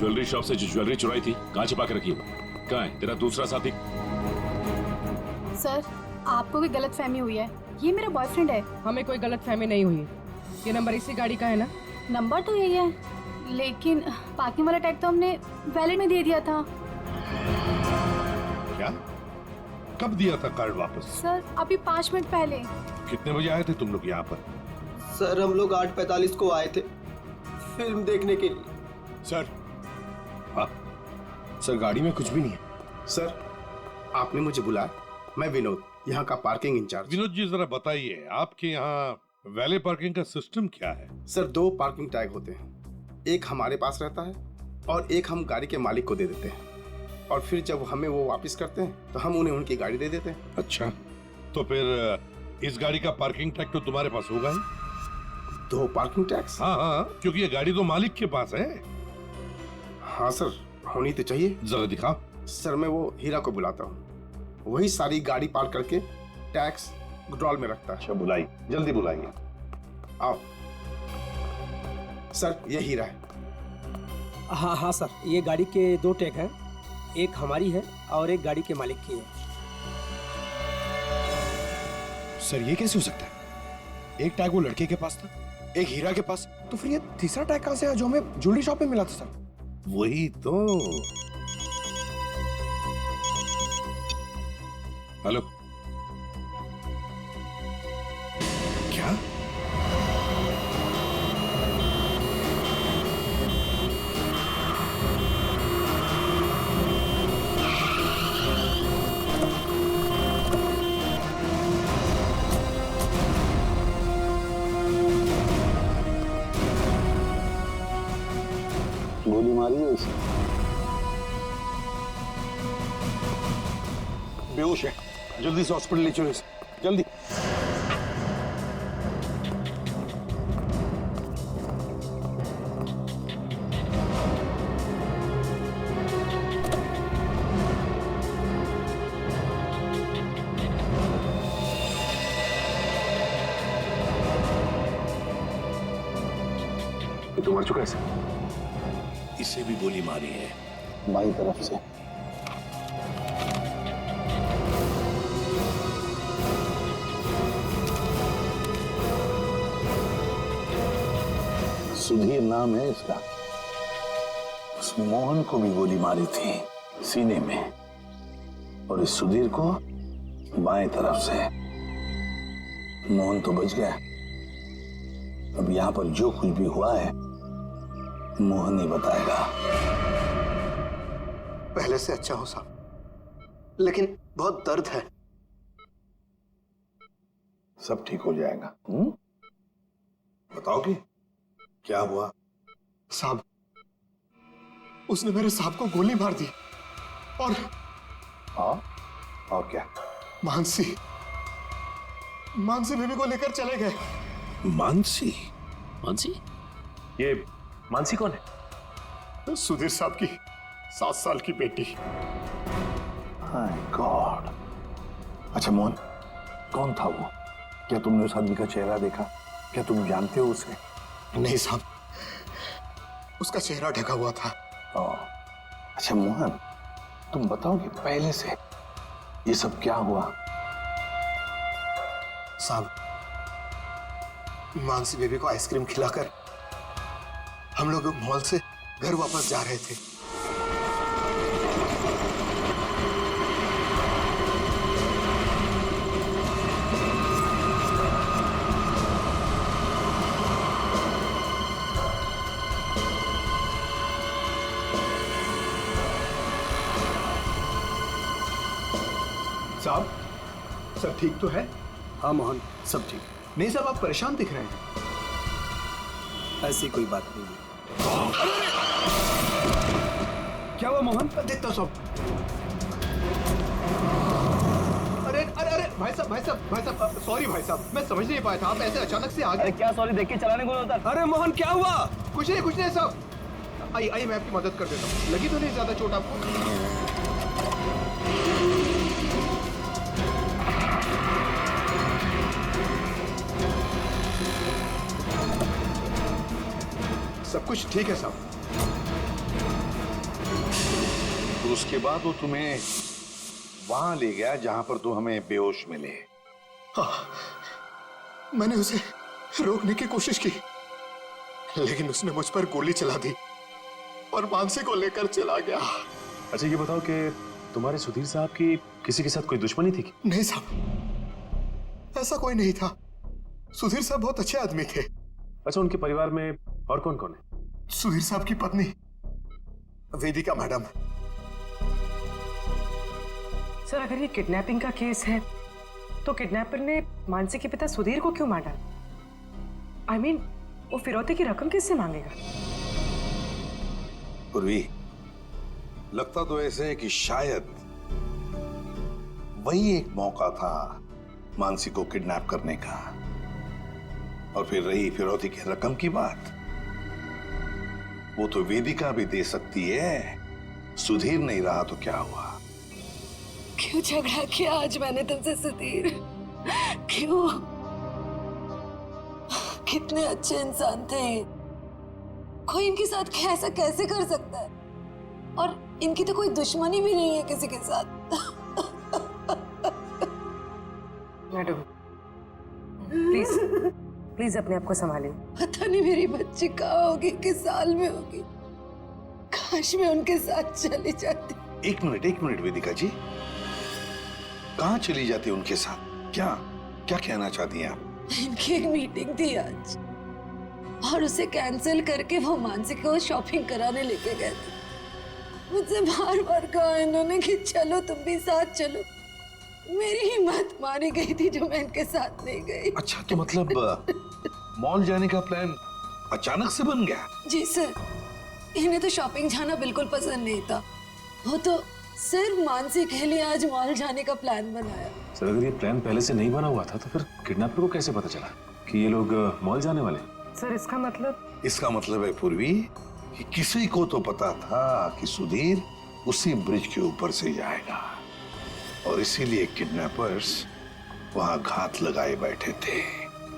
Jewellery shop से जो jewellery चुराई थी कहाँ छिपा के रखी हो? कहाँ है तेरा दूसरा साथी? सर, आपको कोई गलत फहमी हुई है, ये मेरा बॉयफ्रेंड है। हमें कोई गलत फहमी नहीं हुई। ये नंबर इसी गाड़ी का है ना? नंबर तो यही है, लेकिन पार्किंग वाला टैग तो हमने वैलेट में दे दिया था। क्या? कब दिया था कार्ड वापस? सर, अभी 5 मिनट पहले। कितने बजे आए थे तुम लोग यहाँ पर? सर, हम लोग 8:45 को आए थे फिल्म देखने के लिए। सर, हाँ सर गाड़ी में कुछ भी नहीं है। सर, आपने मुझे बुलाया, मैं विनोद, यहाँ का पार्किंग इंचार्ज। विनोद जी जरा बताइए, आपके यहाँ वैले पार्किंग का सिस्टम क्या है? सर, 2 पार्किंग टैग होते हैं, एक हमारे पास रहता है और एक हम गाड़ी के मालिक को दे देते हैं, और फिर जब हमें वो वापस करते हैं तो हम उन्हें उनकी गाड़ी दे देते हैं। अच्छा, तो फिर इस गाड़ी का पार्किंग टैग तो तुम्हारे पास होगा ही? 2 पार्किंग टैक्स? हाँ हाँ, क्योंकि ये गाड़ी तो मालिक के पास है। हाँ सर, होनी तो चाहिए। जरा दिखाओ। सर, मैं वो हीरा को बुलाता हूँ, वही सारी गाड़ी पार्क करके टैक्स ड्रॉल में रखता है। अच्छा, बुलाई, जल्दी बुलाइए। आओ सर, ये हीरा है। हाँ हाँ सर, ये गाड़ी के 2 टैग हैं, एक हमारी है और एक गाड़ी के मालिक की है। सर ये कैसे हो सकता है? एक टैग वो लड़के के पास था, एक हीरा के पास, तो फिर ये तीसरा टैग कहां से आया जो हमें ज्वेलरी शॉप में मिला था सर? वही तो। हेलो, क्या? गोली मारी है उसे? बेहोश है, जल्दी से हॉस्पिटल ले चलो इसे, जल्दी। ये तो मर चुका है सर। इसे भी गोली मारी है। बाई तरफ से। सुधीर नाम है इसका। उस मोहन को भी गोली मारी थी सीने में, और इस सुधीर को बाएं तरफ से। मोहन तो बच गया। अब यहां पर जो कुछ भी हुआ है मोहन ही बताएगा। पहले से अच्छा हो साहब, लेकिन बहुत दर्द है। सब ठीक हो जाएगा। बताओ कि क्या हुआ? साहब, उसने मेरे साहब को गोली मार दी, और और क्या? मानसी बेबी को लेकर चले गए। मानसी? मानसी? ये मानसी कौन है? सुधीर साहब की 7 साल की बेटी। हाय गॉड। अच्छा मोहन, कौन था वो? क्या तुमने उस आदमी का चेहरा देखा? क्या तुम जानते हो उसे? नहीं साहब, उसका चेहरा ढका हुआ था। अच्छा मोहन, तुम बताओ कि पहले से ये सब क्या हुआ? साहब, मानसी बेबी को आइसक्रीम खिलाकर हम लोग मॉल से घर वापस जा रहे थे। साहब, सब ठीक तो है? हाँ मोहन, सब ठीक। नहीं साहब, आप परेशान दिख रहे हैं। ऐसी कोई बात नहीं है। क्या हुआ मोहन? देखता सब। अरे अरे अरे भाई साहब, सॉरी भाई साहब, मैं समझ नहीं पाया था, आप ऐसे अचानक से आ गए। क्या सॉरी, देख के चलाने को होता। अरे मोहन, क्या हुआ? कुछ नहीं साहब। आइए मैं आपकी मदद कर देता हूँ। लगी तो नहीं ज्यादा चोट आपको? सब कुछ ठीक है साहब। उसके बाद वो तुम्हें वहां ले गया जहां पर तुम हमें बेहोश मिले। हाँ, मैंने उसे रोकने की कोशिश की, लेकिन उसने मुझ पर गोली चला दी और मानसी को लेकर चला गया। अच्छा ये बताओ कि तुम्हारे सुधीर साहब की किसी के साथ कोई दुश्मनी थी? नहीं साहब, ऐसा कोई नहीं था। सुधीर साहब बहुत अच्छे आदमी थे। अच्छा, उनके परिवार में और कौन कौन है? सुधीर साहब की पत्नी वेदिका मैडम। सर अगर ये किडनैपिंग का केस है तो किडनैपर ने मानसी के पिता सुधीर को क्यों मारा? I mean, वो फिरौती की रकम किससे मांगेगा? पूर्वी, लगता तो ऐसे है कि शायद वही एक मौका था मानसी को किडनैप करने का। और फिर रही फिरौती की रकम की बात, वो तो वेदिका भी दे सकती है। सुधीर नहीं रहा तो क्या हुआ? क्यों झगड़ा किया आज मैंने तुमसे सुधीर? क्यों? कितने अच्छे इंसान थे ये। कोई इनके साथ ऐसा कैसे कर सकता है? और इनकी तो कोई दुश्मनी भी नहीं है किसी के साथ। मैडम प्लीज प्लीज अपने आप को संभालिए। पता नहीं मेरी बच्ची कहाँ होगी, किस साल में होगी। काश मैं उनके साथ चली जाती। एक मिनट वेदिका जी, कहाँ चली जाती उनके साथ? क्या क्या कहना चाहती हैं आप? इनकी एक मीटिंग थी आज और उसे कैंसिल करके वो मानसी को शॉपिंग कराने लेके गए थे। मुझसे बार बार कहा इन्होंने कि चलो तुम भी साथ चलो। मेरी हिम्मत मारी गई थी जो मैं इनके साथ नहीं गई। अच्छा, तो मतलब मॉल जाने का प्लान अचानक से बन गया? जी सर, इन्हें तो शॉपिंग जाना बिल्कुल पसंद नहीं था। वो तो सिर्फ मानसी के लिए आज मॉल जाने का प्लान बनाया। सर अगर ये प्लान पहले से नहीं बना हुआ था तो फिर किडनैपर को कैसे पता चला कि ये लोग मॉल जाने वाले? सर इसका मतलब है पूर्वी कि किसी को तो पता था कि सुधीर उसी ब्रिज के ऊपर से जाएगा और इसीलिए किडनैपर्स वहां घात लगाए बैठे थे।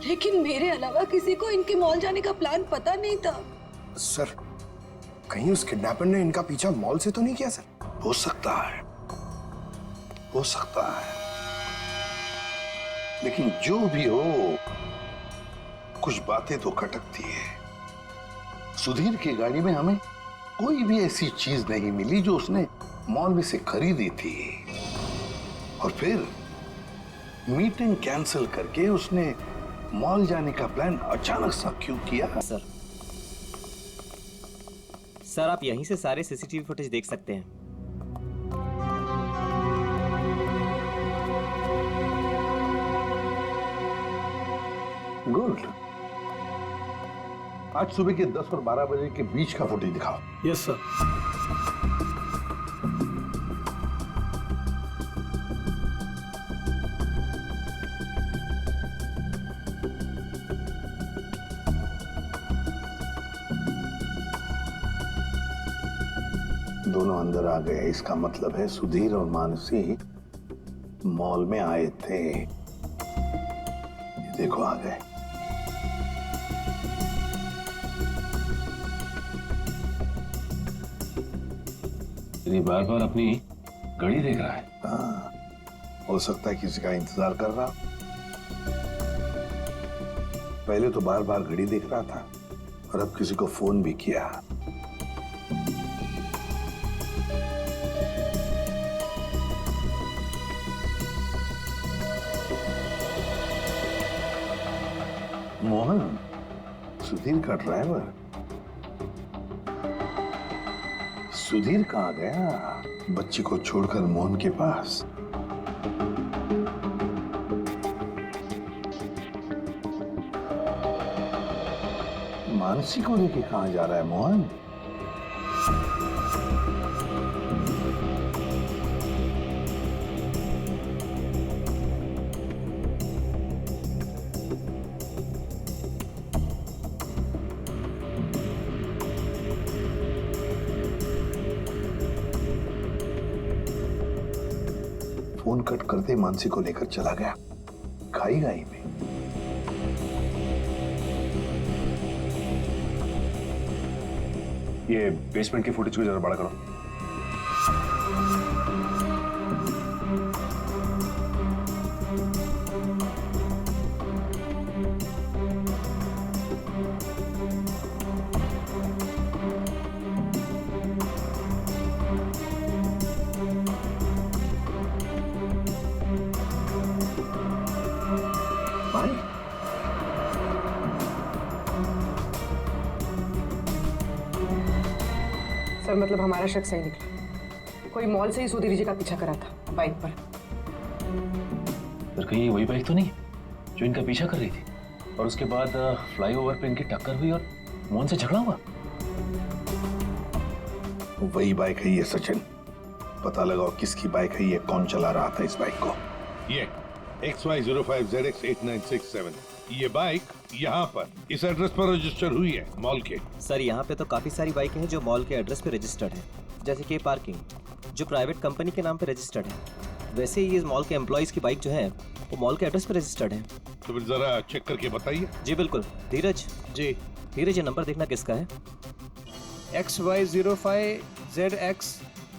लेकिन मेरे अलावा किसी को इनके मॉल जाने का प्लान पता नहीं था। सर, कहीं उस किडनैपर ने इनका पीछा मॉल से तो नहीं किया? सर हो सकता है, लेकिन जो भी हो, कुछ बातें तो खटकती है। सुधीर की गाड़ी में हमें कोई भी ऐसी चीज नहीं मिली जो उसने मॉल में से खरीदी थी। और फिर मीटिंग कैंसिल करके उसने मॉल जाने का प्लान अचानक सा क्यों किया? सर आप यहीं से सारे सीसीटीवी फुटेज देख सकते हैं। गुड। आज सुबह के 10 और 12 बजे के बीच का फुटेज दिखाओ। Yes sir. दोनों अंदर आ गए, इसका मतलब है सुधीर और मानसी मॉल में आए थे। देखो आ गए। ये बार बार अपनी घड़ी देख रहा है। हाँ, हो सकता है किसी का इंतजार कर रहा। पहले तो बार बार घड़ी देख रहा था और अब किसी को फोन भी किया। मोहन, सुधीर का ड्राइवर। सुधीर कहाँ गया? बच्ची को छोड़कर मोहन के पास। मानसी को लेके कहाँ जा रहा है मोहन? फोन कट करते मानसी को लेकर चला गया खाई गाई में। ये बेसमेंट की फुटेज को जरा बड़ा करो। सर मतलब हमारा शक सही निकला, कोई मॉल से ही सुधीर जी का पीछा करा था बाइक पर। पर कहीं ये वही बाइक तो नहीं जो इनका पीछा कर रही थी और उसके बाद फ्लाईओवर पे इनकी टक्कर हुई और मोहन से झगड़ा हुआ? वही बाइक है ये सचिन, पता लगाओ किसकी बाइक है ये, कौन चला रहा था इस बाइक को। ये XY05ZX8967 ये बाइक यहाँ पर इस एड्रेस पर रजिस्टर हुई है मॉल के। सर यहाँ पे तो काफी सारी बाइकें हैं जो मॉल के एड्रेस पे रजिस्टर्ड है, जैसे कि पार्किंग जो प्राइवेट कंपनी के नाम पे रजिस्टर्ड है। वैसे ही ये मॉल के एम्प्लॉयज की बाइक जो है वो मॉल के एड्रेस पे रजिस्टर्ड है। तो फिर जरा चेक करके बताइए। जी बिल्कुल। धीरज जी धीरज, ये नंबर देखना किसका है? XY05ZX।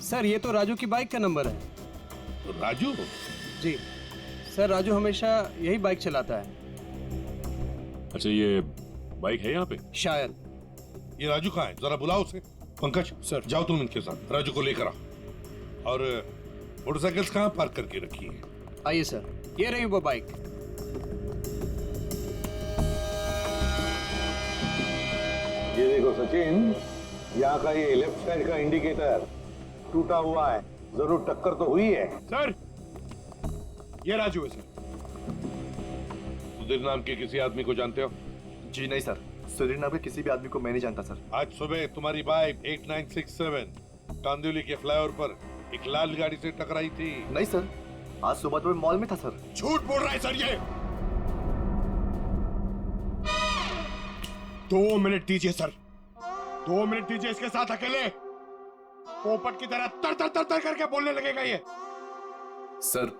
सर ये तो राजू की बाइक का नंबर है। राजू? जी सर, राजू हमेशा यही बाइक चलाता है। अच्छा, ये बाइक है यहाँ पे? शायद। ये राजू कहाँ है, जरा बुलाओ उसे। पंकज सर जाओ तुम इनके साथ, राजू को लेकर आओ। और मोटरसाइकिल्स कहाँ पार्क करके रखी है? आइए सर, ये रही वो बाइक। ये देखो सचिन, यहाँ का ये लेफ्ट साइड का इंडिकेटर टूटा हुआ है, जरूर टक्कर तो हुई है। सर ये राजू है सर। सुधीर नाम के किसी आदमी को जानते हो? जी नहीं सर, सुधीर नाम के किसी भी आदमी को मैं नहीं जानता सर। आज सुबह तुम्हारी बाइक 8967 कांदिवली के फ्लाईओवर पर एक लाल गाड़ी से टकराई थी। नहीं सर, आज सुबह तो मैं मॉल में था सर। झूठ बोल रहा है सर ये। 2 मिनट दीजिए सर, 2 मिनट दीजिए इसके साथ अकेले। पोपट की तरह तर तर तर तर करके बोलने लगेगा ये। सर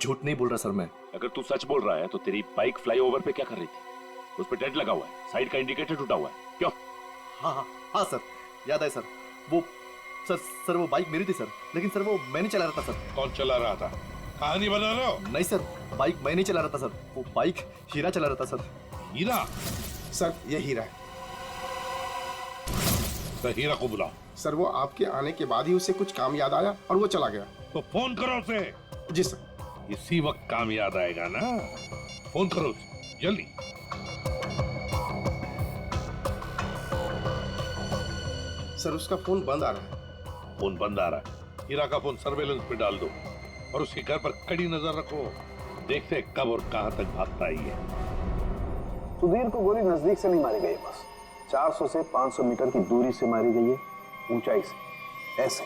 झूठ नहीं बोल रहा सर मैं। अगर तू सच बोल रहा है तो तेरी बाइक फ्लाईओवर पे क्या कर रही थी? उस पे डेंट लगा हुआ है, साइड का इंडिकेटर टूटा हुआ है, क्यों? हाँ सर, याद है सर। वो सर वो बाइक मेरी थी सर, लेकिन सर वो मैं नहीं चला रहा था सर। कौन चला रहा था? कहानी बना रहे हो? नहीं सर, बाइक मैं नहीं चला रहा था सर, वो बाइक हीरा चला रहा था सर। हीरा? सर ये हीरा है। तो हीरा को बुलाओ। सर वो आपके आने के बाद ही उसे कुछ काम याद आया और वो चला गया। तो फोन करो उसे। जी सर। इसी वक्त काम याद आएगा ना, फोन करो उसे जल्दी। सर उसका फोन बंद आ रहा है। फोन बंद आ रहा है? हीरा का फोन सर्वेलेंस पे डाल दो और उसके घर पर कड़ी नजर रखो, देखते कब और कहां तक भागता है ये। सुधीर को गोली नजदीक से नहीं मारी गई, बस 400 से 500 मीटर की दूरी से मारी गई है, ऊंचाई से, ऐसे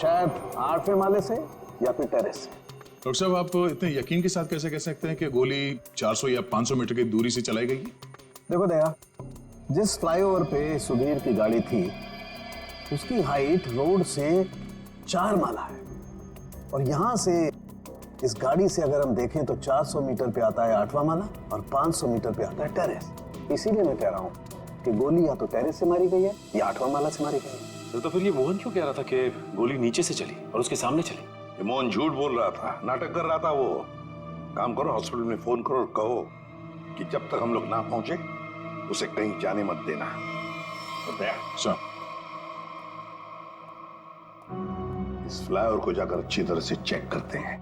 शायद 8वें माले से या फिर टेरेस से। डॉक्टर साहब, आप इतने यकीन के साथ कैसे कह सकते हैं कि गोली 400 या 500 मीटर की दूरी से चलाई गई? देखो दया, जिस फ्लाईओवर पे सुधीर की गाड़ी थी उसकी हाइट रोड से 4 माला है और यहां से इस गाड़ी से अगर हम देखें तो 400 मीटर पे आता है 8वां माला और 500 मीटर पे आता है टेरेस। इसीलिए मैं कह रहा हूं कि गोली या तो टेरेस से मारी गई है या 8वां माला से मारी गई है। तो फिर ये मोहन क्यों कह रहा था कि गोली नीचे से चली और उसके सामने चली? ये मोहन झूठ बोल रहा था, नाटक कर रहा था वो। काम करो, हॉस्पिटल में फोन करो और कहो कि जब तक हम लोग ना पहुंचे उसे कहीं जाने मत देना। तो दया सर, इस फ्लाईओवर को जाकर अच्छी तरह से चेक करते हैं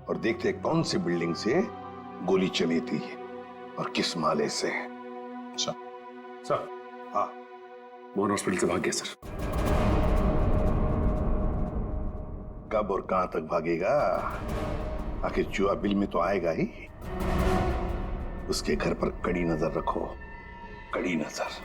और देखते हैं कौन सी बिल्डिंग से गोली चली थी और किस माले से। सर हाँ, मोहन हॉस्पिटल से भाग गया सर। कब और कहां तक भागेगा? आखिर जुआ बिल में तो आएगा ही। उसके घर पर कड़ी नजर रखो, कड़ी नजर।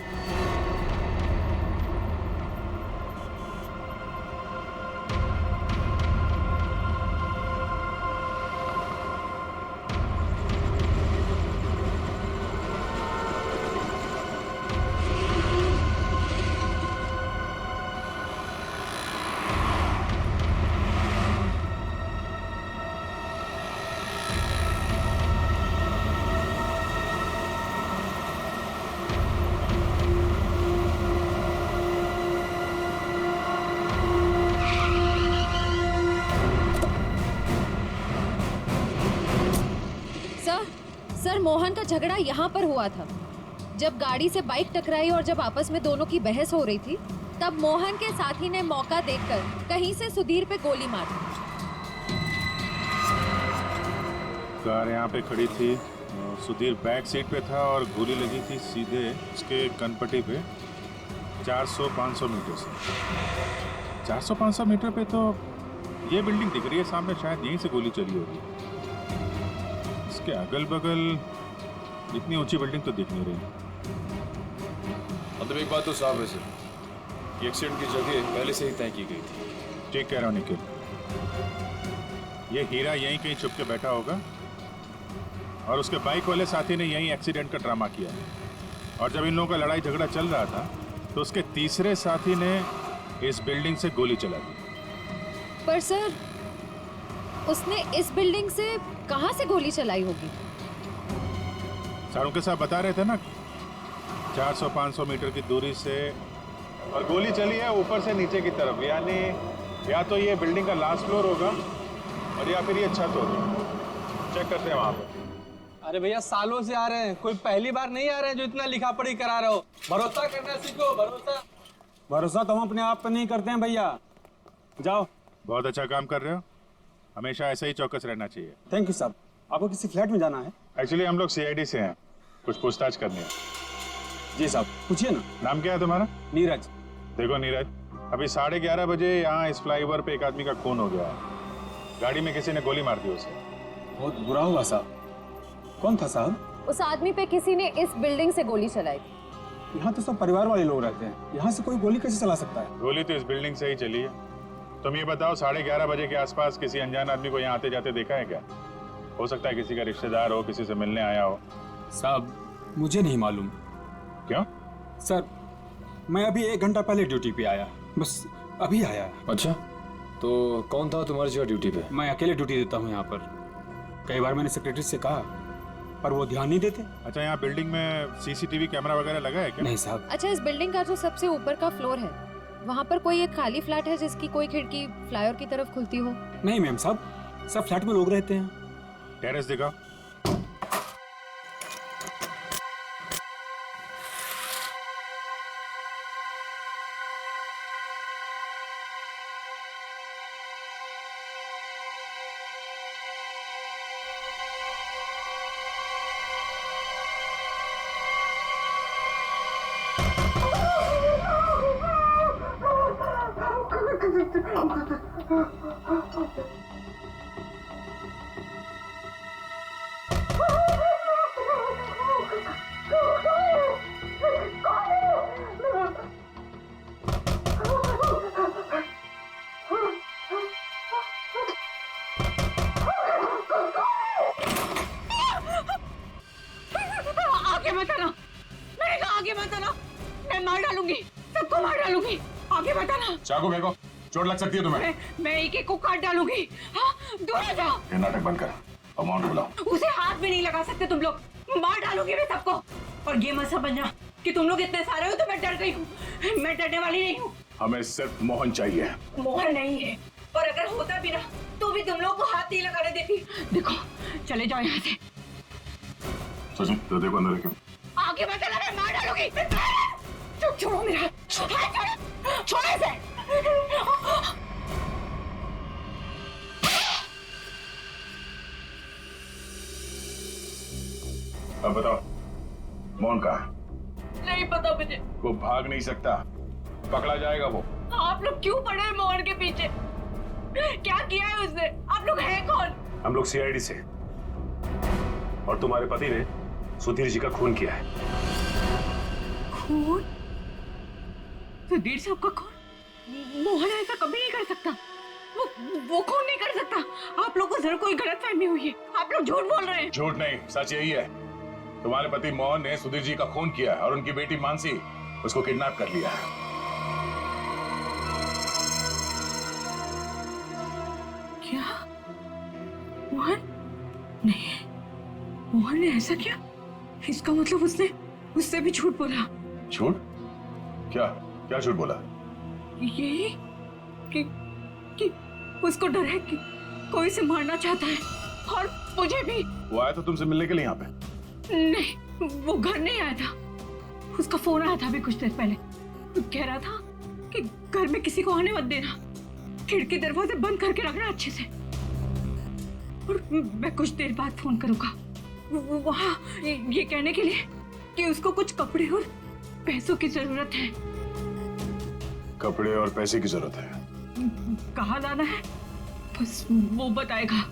सर मोहन का झगड़ा यहाँ पर हुआ था। जब गाड़ी से बाइक टकराई और जब आपस में दोनों की बहस हो रही थी, तब मोहन के साथी ने मौका देखकर कहीं से सुधीर पे गोली मार दी। कार यहाँ पे खड़ी थी, सुधीर बैक सीट पे था और गोली लगी थी सीधे उसके कनपट्टी पे 400-500 मीटर से। 400-500 मीटर पे तो ये बिल्डिंग दिख रही है सामने, शायद यहीं से गोली चली होगी। इसके अगल बगल इतनी ऊंची बिल्डिंग तो दिख नहीं रही। मतलब एक बात तो साफ है सर, ये एक्सीडेंट की जगह पहले से ही तय की गई थी। ठीक कह रहा हूँ निखिल, ये हीरा यहीं कहीं छुप के बैठा होगा और उसके बाइक वाले साथी ने यहीं एक्सीडेंट का ड्रामा किया। और जब इन लोगों का लड़ाई झगड़ा चल रहा था तो उसके तीसरे साथी ने इस बिल्डिंग से गोली चला दी। पर सर, उसने इस बिल्डिंग से कहां से गोली चलाई होगी? सारों के साथ बता रहे थे ना, 400-500 मीटर की दूरी से, और गोली चली है ऊपर से नीचे की तरफ, यानी या तो ये बिल्डिंग का लास्ट फ्लोर होगा और या फिर ये छत होगी। चेक करते हैं वहां पर। अरे भैया सालों से आ रहे हैं, कोई पहली बार नहीं आ रहे हैं जो इतना लिखा पढ़ी करा रहे हो। भरोसा करना सीखो, भरोसा। भरोसा तो हम अपने आप पे नहीं करते हैं भैया। जाओ। बहुत अच्छा काम कर रहे हो, हमेशा ऐसे ही चौकस रहना चाहिए। थैंक यू साहब। आपको किसी फ्लैट में जाना है? एक्चुअली हम लोग CID से हैं, कुछ पूछताछ करनी है। जी साहब, पूछिए ना। नाम क्या है तुम्हारा? नीरज। देखो नीरज, अभी 11:30 बजे यहाँ इस फ्लाईओवर पे एक आदमी का खून हो गया है। गाड़ी में किसी ने गोली मार दी उसे। बहुत बुरा हुआ साहब। कौन था साहब? उस आदमी पे किसी ने इस बिल्डिंग से गोली चलाई। यहाँ तो सब परिवार वाले लोग रहते हैं, यहाँ से कोई गोली कैसे चला सकता है? गोली तो इस बिल्डिंग से ही चली है। तुम ये बताओ, 11:30 बजे के आसपास किसी अनजान आदमी को यहाँ आते जाते देखा है क्या? हो सकता है किसी का रिश्तेदार हो, किसी से मिलने आया हो। साहब मुझे नहीं मालूम। क्यों? सर मैं अभी 1 घंटा पहले ड्यूटी पे आया, बस अभी आया। अच्छा, तो कौन था तुम्हारी जगह ड्यूटी पे? मैं अकेले ड्यूटी देता हूँ यहाँ पर। कई बार मैंने सेक्रेटरी से कहा पर वो ध्यान नहीं देते। अच्छा, यहाँ बिल्डिंग में CCTV कैमरा वगैरह लगा है क्या? नहीं साहब। अच्छा, इस बिल्डिंग का जो सबसे ऊपर का फ्लोर है, वहाँ पर कोई एक खाली फ्लैट है जिसकी कोई खिड़की फ्लाईओवर की तरफ खुलती हो? नहीं मैम साहब, सब फ्लैट में लोग रहते हैं। टेरेस दिखाओ। आगे मत आना, मैंने कहा आगे मत आना, मैं मार डालूंगी, सबको मार डालूंगी। आगे मत आना। चाकू फेंको, चोट लग सकती है तुम्हें। मैं एक को काट डालूंगी। हाँ, दूर हो जाओ। ये नाटक बंद कर, अमाउंट बुलाओ। उसे हाथ भी नहीं लगा सकते तुम लोग, मार डालूंगी मैं सबको। और ये मत समझना कि तुम लोग इतने सारे हो तो मैं डर गई हूँ, मैं डरने वाली नहीं हूँ। हमें सिर्फ मोहन चाहिए। मोहन नहीं है, और अगर होता भी ना तो भी तुम लोग को हाथ नहीं लगाने देती। देखो, चले जाओ यहाँ से। सचिन, तो देखो अंदर क्यों? आगे मत आना, मैं मार डालूंगी। छोड़ो मेरा हाथ, छोड़ो इसे। अब बताओ, मोहन कहाँ है? नहीं पता मुझे। वो भाग नहीं सकता, पकड़ा जाएगा वो। आप लोग क्यों पड़े हैं मोहन के पीछे? क्या किया है उसने? आप लोग हैं कौन? हम लोग CID से, और तुम्हारे पति ने सुधीर जी का खून किया है। खून? सुधीर साहब का खून? मोहन ऐसा कभी नहीं कर सकता। वो खून नहीं कर सकता। आप लोग को जरूर कोई गलतफहमी हुई है, आप लोग झूठ बोल रहे हैं। झूठ नहीं, सच यही है। तुम्हारे पति मोहन ने सुधीर जी का खून किया है और उनकी बेटी मानसी उसको किडनैप कर लिया है। क्या? मोहन? नहीं, मोहन ने ऐसा किया? इसका मतलब उसने उससे भी झूठ बोला। झूठ? क्या क्या झूठ बोला? यही कि उसको डर है कि कोई इसे मारना चाहता है, और मुझे भी। वो आया था तुमसे मिलने के लिए यहाँ पे? नहीं, वो घर नहीं आया था। उसका फोन आया था अभी कुछ देर पहले। वो कह रहा था कि घर में किसी को आने मत देना, खिड़की दरवाजे बंद करके रखना अच्छे से, और मैं कुछ देर बाद फोन करूंगा। वहाँ ये कहने के लिए कि उसको कुछ कपड़े और पैसों की जरूरत है। कपड़े और पैसे की जरूरत है? कहाँ लाना है बस वो बताएगा।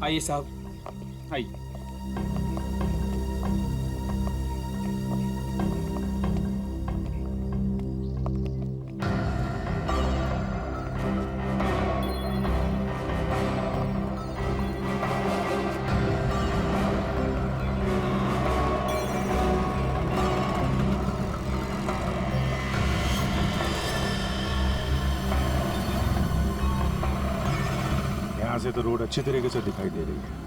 आइए साहब, आइए। यहाँ से तो रोड अच्छी तरीके से दिखाई दे रही है।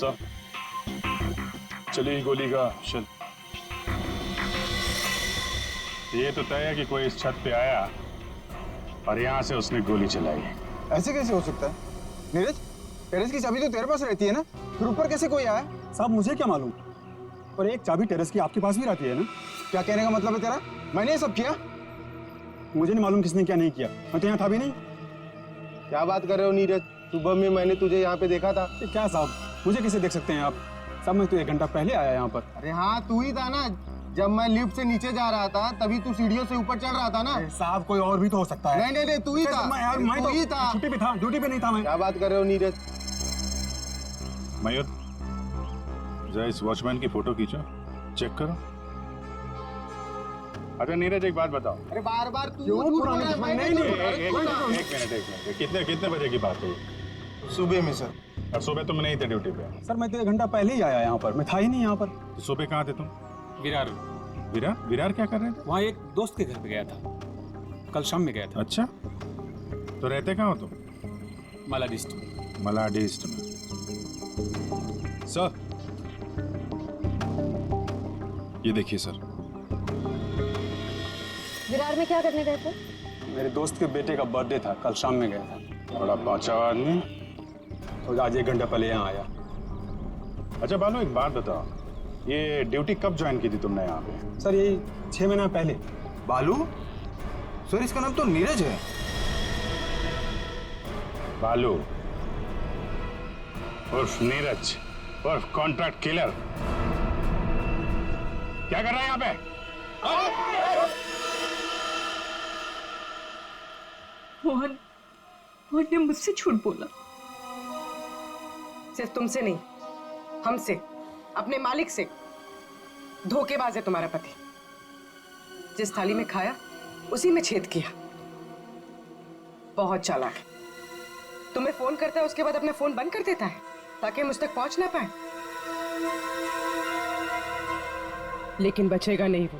सर, चली गोली का शल। ये तो तय है कि कोई इस छत पे आया और यहाँ से उसने गोली चलाई। ऐसे कैसे हो सकता है? नीरज, टेरेस की चाबी तो तेरे पास रहती है ना, फिर ऊपर कैसे कोई आया? साहब मुझे क्या मालूम, और एक चाबी टेरेस की आपके पास भी रहती है ना। क्या कहने का मतलब है तेरा? मैंने ये सब किया? मुझे नहीं मालूम किसने क्या नहीं किया, मैं तो यहाँ था भी नहीं। क्या बात कर रहे हो नीरज? सुबह में मैंने तुझे यहाँ पे देखा था। क्या साहब, मुझे कैसे देख सकते हैं आप? साहब मैं तो 1 घंटा पहले आया यहाँ पर। अरे हाँ, तू ही था ना। जब मैं लिफ्ट से नीचे जा रहा था तभी तू सीढ़ियों से ऊपर चढ़ रहा था ना। साहब कोई और भी तो हो सकता है। नहीं नहीं नहीं, तू ही था। मैं तू ही तो था। छुट्टी पे था, ड्यूटी पे नहीं था मैं। क्या बात कर रहे हो नीरज? मयूर, जरा इस वॉचमैन की फोटो खींचो, चेक करो। अच्छा नीरज, एक बात बताओ। अरे बार बार तू क्यों पुराने दुश्मन? नहीं नहीं, एक मिनट, कितने बजे की बात है? सुबह में सर। और सुबह तुम नहीं थे ड्यूटी पे? सर मैं तो 1 घंटा पहले ही आया यहाँ पर, मैं था ही नहीं यहाँ पर। तो सुबह कहाँ थे तुम? विरार। विरार? विरार क्या कर रहे थे? वहाँ एक दोस्त के घर पे गया था, कल शाम में गया था। अच्छा, तो रहते कहाँ हो तुम? मलाडिस्ट। मलाडिस्ट में। सर, ये देखिए सर। विरार में क्या करने गए थे? मेरे दोस्त के बेटे का बर्थडे था, कल शाम में गया था। बड़ा बाचा आदमी, तो आज 1 घंटा पहले यहाँ आया। अच्छा बालू, एक बात बताओ, ये ड्यूटी कब ज्वाइन की थी तुमने यहाँ पे? सर ये 6 महीना पहले। बालू? सर इसका नाम तो नीरज है। बालू उर्फ नीरज उर्फ कॉन्ट्रैक्ट किलर, क्या कर रहा है यहाँ पे? मोहन ने मुझसे झूठ बोला। सिर्फ तुमसे नहीं, हमसे, अपने मालिक से। धोखेबाज है तुम्हारा पति। जिस थाली में खाया उसी में छेद किया। बहुत चालाक है। तुम्हें फोन करता है, उसके बाद अपना फोन बंद कर देता है ताकि मुझ तक पहुंच ना पाए। लेकिन बचेगा नहीं वो।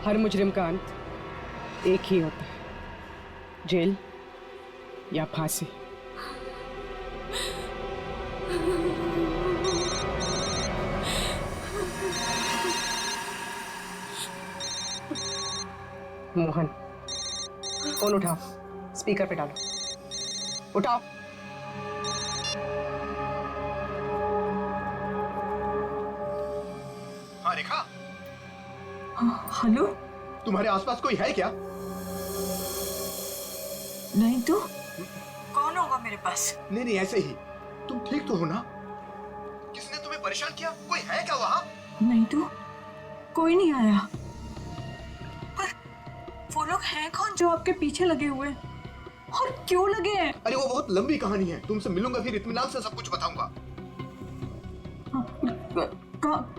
हर मुजरिम का अंत एक ही होता है, जेल या फांसी। मोहन, फोन उठाओ, स्पीकर पे डालो। उठाओ। हाँ रेखा, हेलो। तुम्हारे आसपास कोई है क्या? नहीं तो कौन होगा मेरे पास? नहीं नहीं, ऐसे ही। तुम ठीक तो हो ना? किसने तुम्हें परेशान किया? कोई है क्या वहाँ? नहीं तो कोई नहीं आया। पर वो लोग हैं कौन जो आपके पीछे लगे हुए हैं? और क्यों लगे हैं? अरे वो बहुत लंबी कहानी है, तुमसे मिलूंगा फिर इत्मीनान से सब कुछ बताऊंगा।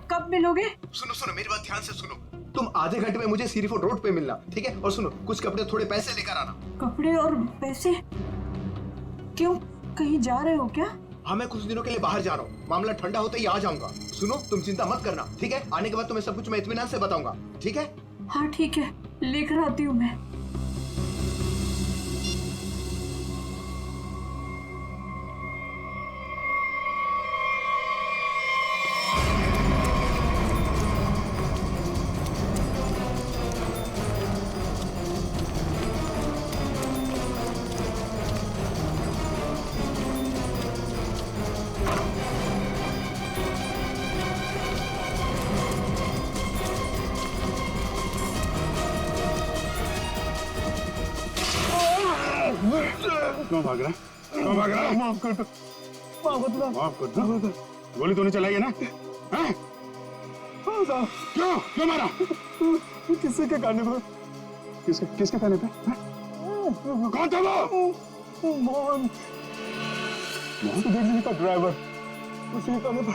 कब मिलोगे? सुनो सुनो, मेरी बात ध्यान से सुनो। तुम आधे घंटे में मुझे सीरीफोर्ड रोड पे मिलना, ठीक है? और सुनो, कुछ कपड़े थोड़े पैसे लेकर आना। कपड़े और पैसे? क्यों, कहीं जा रहे हो क्या? हाँ मैं कुछ दिनों के लिए बाहर जा रहा हूँ, मामला ठंडा होते ही आ जाऊंगा। सुनो तुम चिंता मत करना, ठीक है? आने के बाद तुम्हें सब कुछ मैं इत्मीनान से बताऊंगा, ठीक है? हाँ ठीक है, लेकर आती हूँ मैं। क्यों भाग रहा है? क्यों भाग रहा है? माफ कर दो, माफ कर दो। गोली तो नहीं चलाई है ना? हैं? क्यों? क्यों मारा? किसी के कहने पर। किसके कहने पे? कौन था वो? मोहन, सुधीर जी का ड्राइवर, उसी के कहने पर।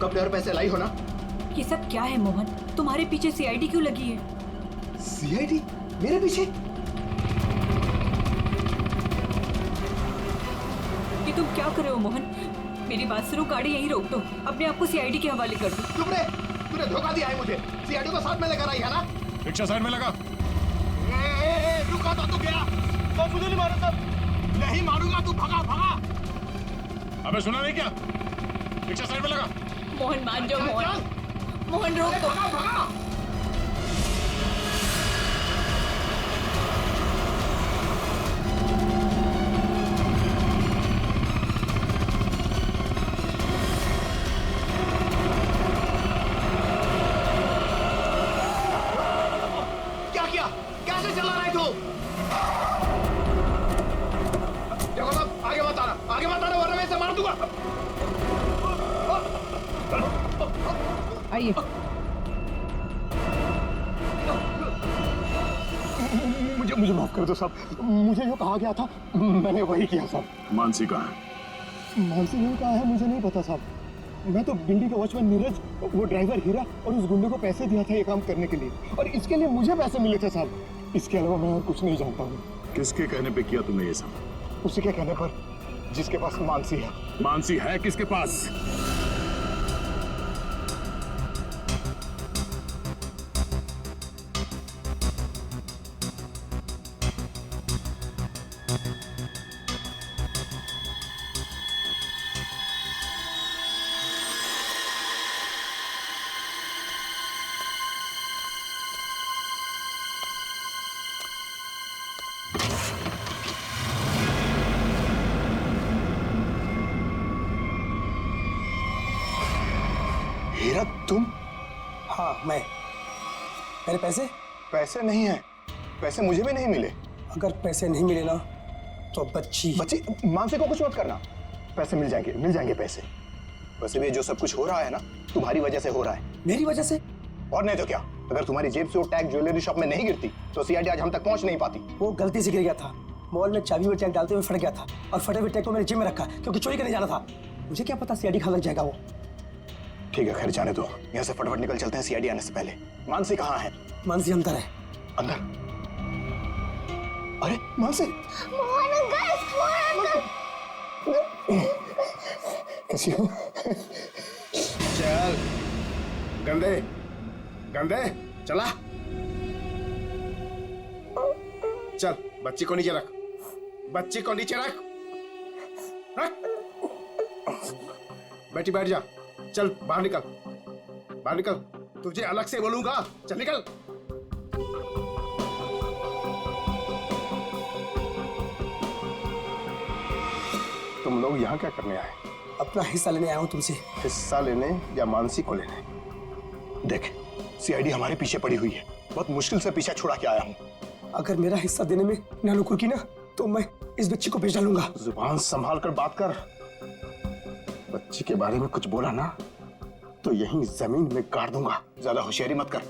कपड़े और पैसे लाई हो ना? ये सब क्या है मोहन? तुम्हारे पीछे सीआईडी क्यों लगी है? सीआईडी मेरे पीछे? ये तुम क्या कर रहे हो मोहन? मेरी बात सुनो, गाड़ी यहीं रोक दो, अपने आप को सीआईडी के हवाले कर दो। चुप रे, तूने धोखा दिया है मुझे। सीआईडी को साथ में लेकर आई है ना? रिक्शा साइड में लगा। रुका था तू गया? तो मुझे नहीं मारो सब। नहीं मारूंगा, तू भगा भगा। अबे सुना नहीं क्या? रिक्शा साइड में लगा। मोहन मान जाओ मोहन, मोहन रोक दो। भगा भगा। क्या किया? कैसे चला रहा है तू? देखो साहब, आगे मत आना वरना मैं इसे मार दूंगा। आइए। मुझे माफ कर दो साहब, मुझे जो कहा गया था मैंने वही किया साहब। मानसी कहाँ है? मानसी ने कहा है मुझे नहीं पता साहब। मैं तो बिल्डिंग का वॉचमैन नीरज, वो ड्राइवर हीरा और उस गुंडे को पैसे दिया था ये काम करने के लिए, और इसके लिए मुझे पैसे मिले थे साहब। इसके अलावा मैं और कुछ नहीं जानता हूँ। किसके कहने पे किया तुमने ये सब? उसी के कहने पर, जिसके पास मानसी है। मानसी है किसके पास? हीरा तुम? हाँ मैं। मेरे पैसे? पैसे नहीं है, पैसे मुझे भी नहीं मिले। अगर पैसे नहीं मिले ना तो बच्ची मानसी को कुछ मत करना, पैसे मिल जाएंगे पैसे। वैसे भी जो सब कुछ हो रहा है ना तुम्हारी वजह से हो रहा है। मेरी वजह से? और नहीं तो क्या, अगर तुम्हारी जेब से वो टैग ज्वेलरी शॉप में नहीं गिरती तो सीआईडी आज हम तक पहुंच नहीं पाती। वो गलती से गिर गया था, मॉल में चाबी में टैग डालते हुए फट गया था और फटे हुए टैग को मैंने जेब में रखा क्योंकि चोरी करने जाना था। मुझे क्या पता सीआईडी खा लग जाएगा वो। ठीक है खैर जाने दो, यहाँ से फटाफट निकल चलते हैं सीआईडी आने से पहले। मानसी कहाँ है? मानसी अंदर है। अंदर? अरे मानसी! कैसी हो? चल गंदे गंदे चला चल, बच्ची को नीचे रख, बच्ची को नीचे रख, रख। बेटी बैठ जा, चल बाहर निकल, बाहर निकल, तुझे अलग से बोलूंगा, चल निकल। तुम लोग यहाँ क्या करने आए? अपना हिस्सा लेने आया हूँ तुमसे। हिस्सा लेने या मानसी को लेने? देख सीआईडी हमारे पीछे पड़ी हुई है, बहुत मुश्किल से पीछा छुड़ा के आया हूँ। अगर मेरा हिस्सा देने में नानुकुर की ना तो मैं इस बच्ची को बेच डालूंगा। जुबान संभाल कर बात कर, बच्ची के बारे में कुछ बोला ना तो यहीं जमीन में गाड़ दूंगा। ज्यादा होशियारी मत कर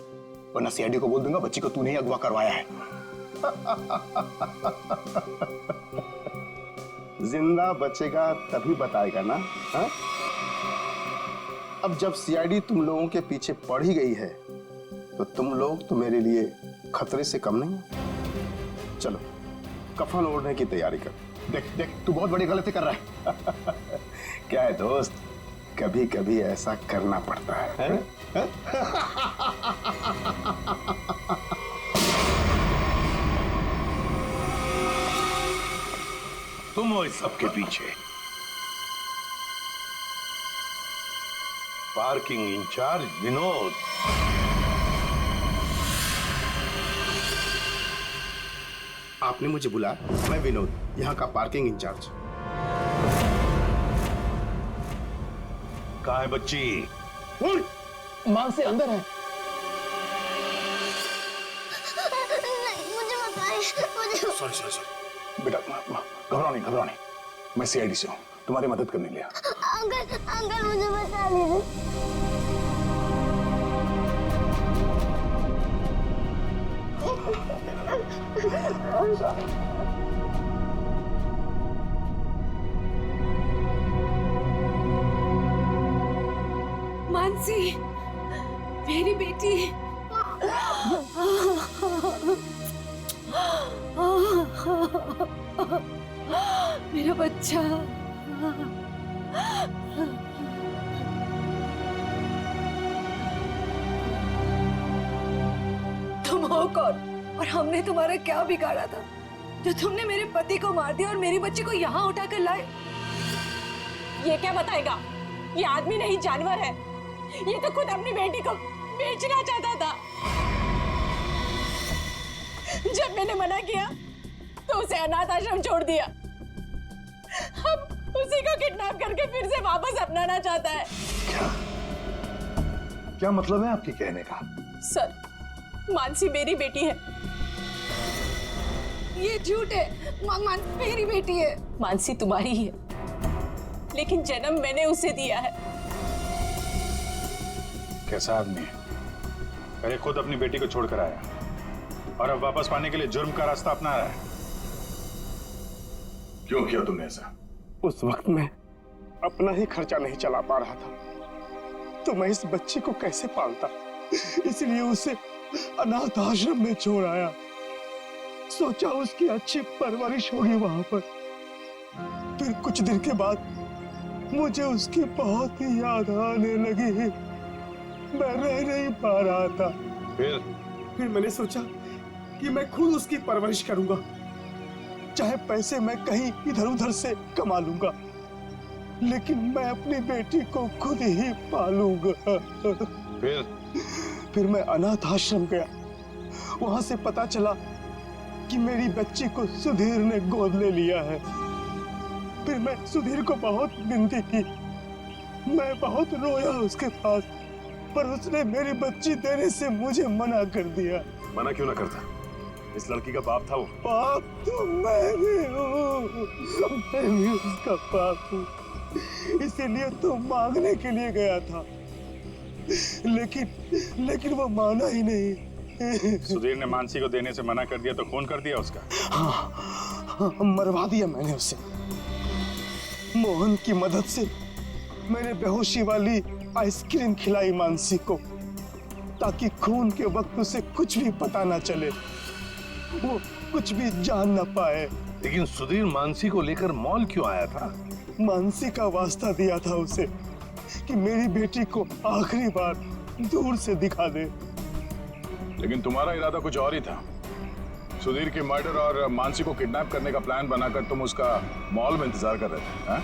वरना सीआईडी को बोल दूंगा बच्ची को तूने ही अगवा करवाया है। जिंदा बचेगा तभी बताएगा ना। हा? अब जब सीआईडी तुम लोगों के पीछे पड़ ही गई है तो तुम लोग तो मेरे लिए खतरे से कम नहीं हो। चलो कफन ओढ़ने की तैयारी कर। देख देख तू बहुत बड़ी गलती कर रहा है। क्या है दोस्त, कभी कभी ऐसा करना पड़ता है? तुम हो इस सबके पीछे? Parking incharge Vinod. आपने मुझे बुलाया? मैं विनोद, यहाँ का पार्किंग इंचार्ज। कहाँ है बच्ची? मानसी अंदर है। मुझे बताइए। सॉरी सॉरी सॉरी बेटा, घबराओ नहीं, मैं सीआईडी से हूँ, तुम्हारी मदद करने लिया। अंकल मुझे बता लीजिए। मानसी मेरी बेटी। मेरा बच्चा। तुम हो कौन और हमने तुम्हारा क्या बिगाड़ा था जो तुमने मेरे पति को मार दिया और मेरी बच्ची को यहाँ उठाकर लाए? ये क्या बताएगा? ये आदमी नहीं जानवर है। ये तो खुद अपनी बेटी को बेचना चाहता था। जब मैंने मना किया तो उसे अनाथ आश्रम छोड़ दिया। अब उसी को किडनैप करके फिर से वापस अपनाना चाहता है। क्या मतलब है आपके कहने का? सर, मानसी मेरी बेटी है। ये झूठ है। मानसी मेरी बेटी है। मानसी तुम्हारी ही है, लेकिन जन्म मैंने उसे दिया है। कैसा आदमी है? पहले खुद अपनी बेटी को छोड़कर आया और अब वापस पाने के लिए जुर्म का रास्ता अपना रहा है। क्यों किया तुमने ऐसा? उस वक्त मैं अपना ही खर्चा नहीं चला पा रहा था तो मैं इस बच्ची को कैसे पालता, इसलिए उसे अनाथ आश्रम में छोड़ आया। सोचा उसकी अच्छी परवरिश होगी वहां पर। फिर कुछ दिन के बाद मुझे उसकी बहुत ही याद आने लगी। मैं रह नहीं पा रहा था। फिर मैंने सोचा कि मैं खुद उसकी परवरिश करूंगा। चाहे पैसे मैं कहीं इधर उधर से कमा लूंगा, लेकिन मैं अपनी बेटी को खुद ही पालूंगा। फिर मैं अनाथ आश्रम गया। वहां से पता चला कि मेरी बच्ची को सुधीर ने गोद ले लिया है। फिर मैं सुधीर को बहुत विनती की, मैं बहुत रोया उसके पास, पर उसने मेरी बच्ची देने से मुझे मना कर दिया। मना क्यों ना करता? इस लड़की का बाप था वो। बाप तो मैं भी हूँ, मैं भी उसका बाप हूँ, इसीलिए तो मांगने के लिए गया था, लेकिन वो माना ही नहीं। सुधीर ने मानसी को देने से मना कर दिया तो खून कर दिया उसका? हाँ, मरवा दिया मैंने उसे। मोहन की मदद से मैंने बेहोशी वाली आइसक्रीम खिलाई मानसी को, ताकि खून के वक्त उसे कुछ भी पता ना चले, वो कुछ भी जान ना पाए। लेकिन सुधीर मानसी को लेकर मॉल क्यों आया था? मानसी का वास्ता दिया था उसे कि मेरी बेटी को आखिरी बार दूर से दिखा दे। लेकिन तुम्हारा इरादा कुछ और ही था। सुधीर के मर्डर और मानसी को किडनैप करने का प्लान बनाकर तुम उसका मॉल में इंतजार कर रहे थे, हाँ?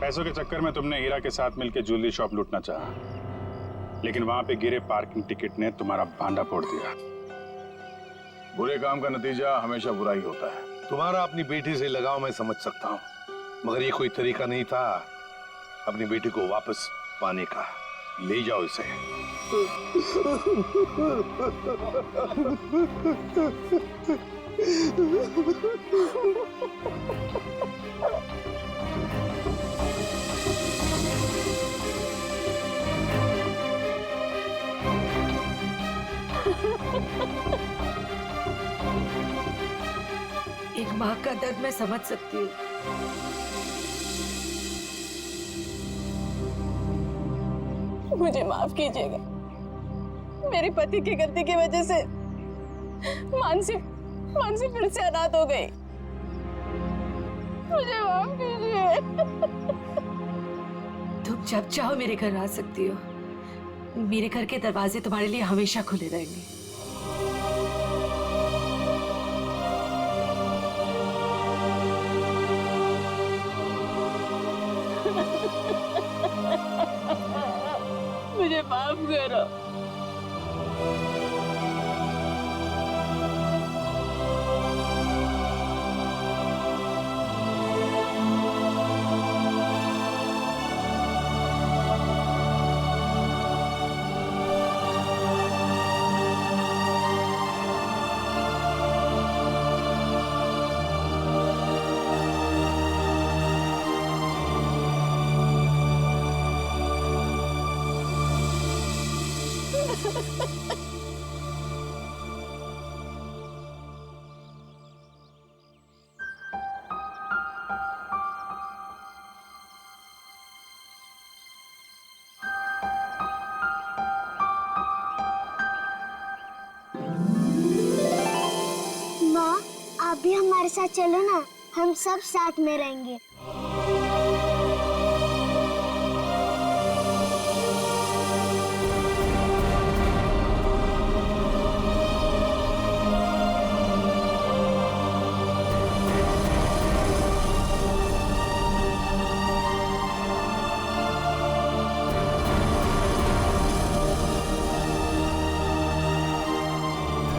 पैसों के चक्कर में तुमने हीरा के साथ मिलकर ज्वेलरी शॉप लूटना चाहा, लेकिन वहां पे गिरे पार्किंग टिकट ने तुम्हारा भांडा फोड़ दिया। बुरे काम का नतीजा हमेशा बुरा ही होता है। तुम्हारा अपनी बेटी से लगाव मैं समझ सकता हूँ, मगर ये कोई तरीका नहीं था अपनी बेटी को वापस पाने का। ले जाओ इसे। एक माँ का दर्द मैं समझ सकती हूँ। मुझे माफ कीजिएगा, मेरे पति की गलती की वजह से मानसी फिर से अनाथ हो गई। मुझे माफ कीजिए। तुम जब चाहो मेरे घर आ सकती हो। मेरे घर के दरवाजे तुम्हारे लिए हमेशा खुले रहेंगे। मुझे माफ करो। माँ, आप भी हमारे साथ चलो ना, हम सब साथ में रहेंगे।